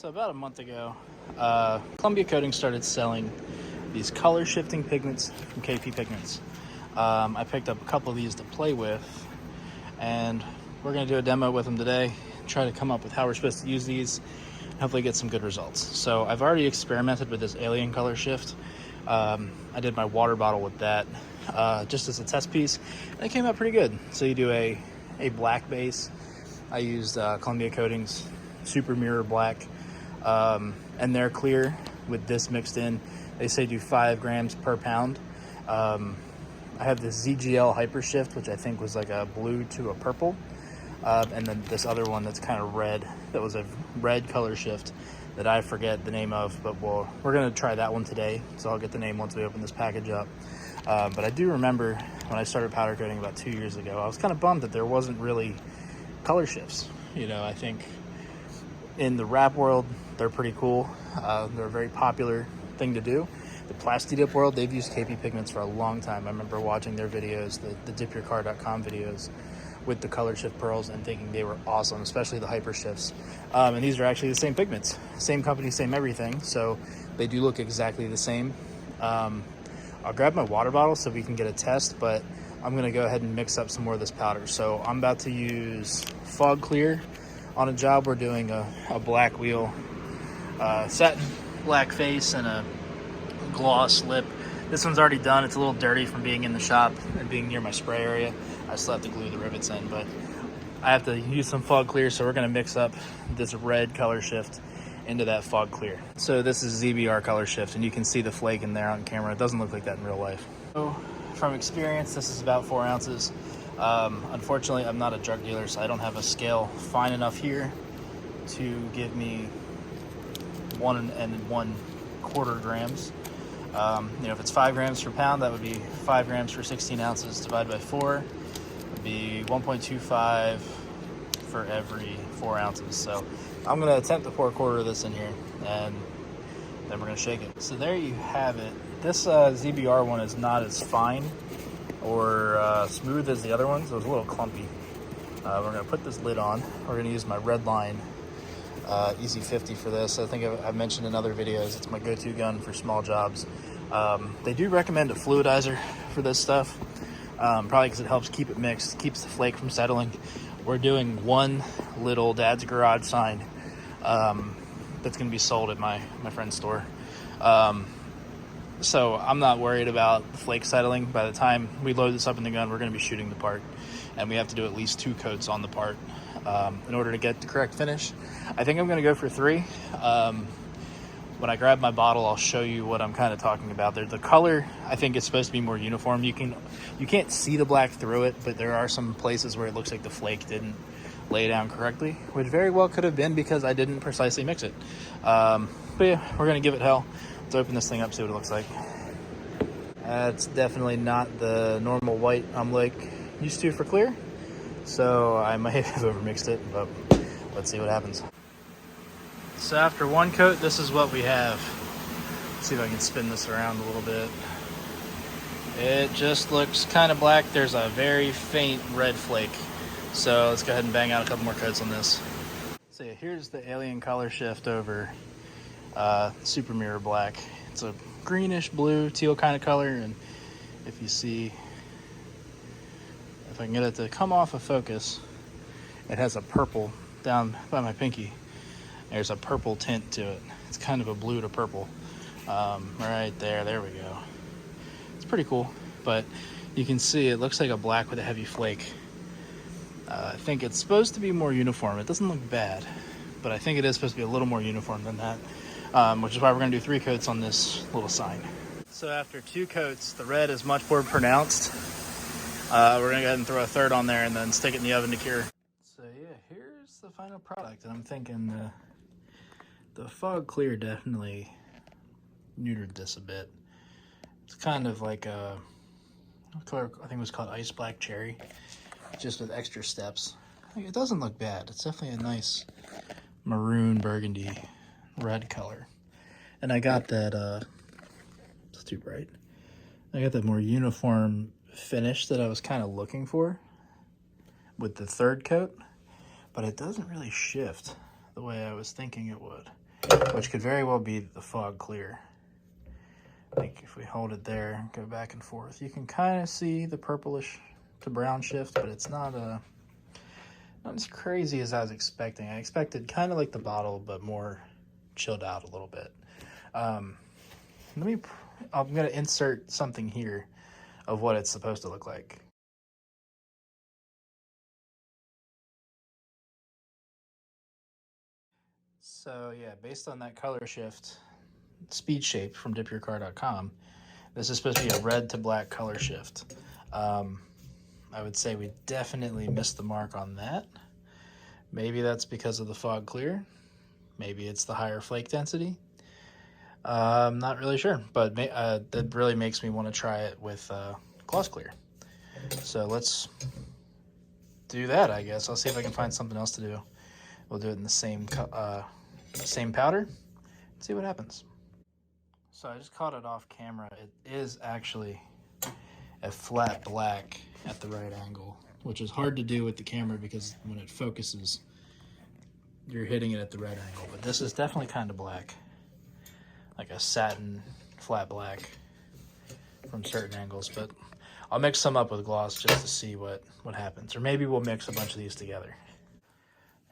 So about a month ago, Columbia Coating started selling these color shifting pigments from KP Pigments. I picked up a couple of these to play with, and we're going to do a demo with them today, try to come up with how we're supposed to use these, and hopefully get some good results. So I've already experimented with this alien color shift. I did my water bottle with that just as a test piece, and it came out pretty good. So you do a black base. I used Columbia Coatings Super Mirror Black, and they're clear with this mixed in. They say do 5 grams per pound. I have this ZGL Hyper Shift, which I think was like a blue to a purple, and then this other one that's kind of red, that was a red color shift that I forget the name of, but we're gonna try that one today, so I'll get the name once we open this package up. But I do remember when I started powder coating about 2 years ago, I was kind of bummed that there wasn't really color shifts. You know, I think in the wrap world, they're pretty cool. They're a very popular thing to do. The Plasti Dip world, they've used KP Pigments for a long time. I remember watching their videos, the dipyourcar.com videos with the color shift pearls, and thinking they were awesome, especially the hyper shifts. And these are actually the same pigments, same company, same everything. So they do look exactly the same. I'll grab my water bottle so we can get a test, but I'm gonna go ahead and mix up some more of this powder. So I'm about to use Fog Clear on a job. We're doing a black wheel, satin black face, and a gloss lip. This one's already done. It's a little dirty from being in the shop and being near my spray area. I still have to glue the rivets in, but I have to use some Fog Clear, so we're gonna mix up this red color shift into that Fog Clear. So this is ZBR color shift, and you can see the flake in there on camera. It doesn't look like that in real life. So from experience, this is about 4 ounces. Unfortunately, I'm not a drug dealer, so I don't have a scale fine enough here to give me 1 1/4 grams. You know, if it's 5 grams per pound, that would be 5 grams for 16 ounces divided by 4. Would be 1.25 for every 4 ounces. So I'm going to attempt to pour a quarter of this in here, and then we're going to shake it. So there you have it. This ZBR one is not as fine or smooth as the other ones. It was a little clumpy. We're going to put this lid on. We're going to use my Redline Easy 50 for this. I think I've mentioned in other videos, it's my go-to gun for small jobs. They do recommend a fluidizer for this stuff, probably because it helps keep it mixed, keeps the flake from settling. We're doing one little Dad's Garage sign that's going to be sold at my friend's store. So I'm not worried about the flake settling. By the time we load this up in the gun, we're going to be shooting the part, and we have to do at least 2 coats on the part in order to get the correct finish. I think I'm going to go for 3. When I grab my bottle, I'll show you what I'm kind of talking about there. The color, I think, is supposed to be more uniform. You can't see the black through it, but there are some places where it looks like the flake didn't lay down correctly, which very well could have been because I didn't precisely mix it. But yeah, we're going to give it hell. Let's open this thing up, see what it looks like. It's definitely not the normal white I'm like used to for clear, so I might have overmixed it, but let's see what happens. So after 1 coat, this is what we have. Let's see if I can spin this around a little bit. It just looks kind of black. There's a very faint red flake. So let's go ahead and bang out a couple more coats on this. So yeah, here's the alien color shift over Super Mirror Black. It's a greenish blue teal kind of color, and if you see, if I can get it to come off of focus, it has a purple down by my pinky. There's a purple tint to it. It's kind of a blue to purple. Right there we go. It's pretty cool, but you can see it looks like a black with a heavy flake. I think it's supposed to be more uniform. It doesn't look bad, but I think it is supposed to be a little more uniform than that, which is why we're gonna do 3 coats on this little sign. So after 2 coats, the red is much more pronounced. We're gonna go ahead and throw a 3rd on there and then stick it in the oven to cure. So yeah, here's the final product. And I'm thinking the Fog Clear definitely neutered this a bit. It's kind of like a color, I think it was called Ice Black Cherry, just with extra steps. It doesn't look bad. It's definitely a nice maroon burgundy red color. And I got that, it's too bright. I got that more uniform finish that I was kind of looking for with the 3rd coat, but it doesn't really shift the way I was thinking it would. which could very well be the fog clear. Like if we hold it there and go back and forth, you can kind of see the purplish to brown shift, but it's not as crazy as I was expecting. I expected kind of like the bottle, but more chilled out a little bit. I'm gonna insert something here of what it's supposed to look like. So yeah, based on that color shift speed shape from dipyourcar.com, this is supposed to be a red to black color shift. I would say we definitely missed the mark on that. Maybe that's because of the fog clear. Maybe it's the higher flake density. I'm not really sure, but that really makes me want to try it with gloss clear. So let's do that, I guess. I'll see if I can find something else to do. We'll do it in the same powder and see what happens. So I just caught it off camera. It is actually a flat black at the right angle, which is hard to do with the camera because when it focuses, you're hitting it at the right angle. But this is definitely kind of black, like a satin flat black from certain angles. But I'll mix some up with gloss just to see what happens. Or maybe we'll mix a bunch of these together.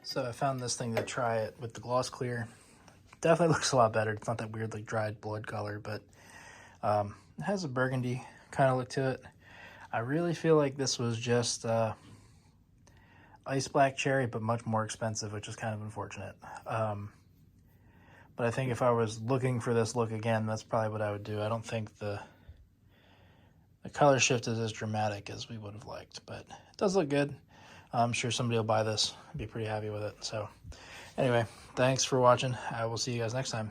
So I found this thing to try it with the gloss clear. Definitely looks a lot better. It's not that weird like dried blood color, but it has a burgundy kind of look to it. I really feel like this was just ice black cherry, but much more expensive, which is kind of unfortunate. But I think if I was looking for this look again, that's probably what I would do. I don't think the color shift is as dramatic as we would have liked, but it does look good. I'm sure somebody will buy this and be pretty happy with it. So anyway, thanks for watching. I will see you guys next time.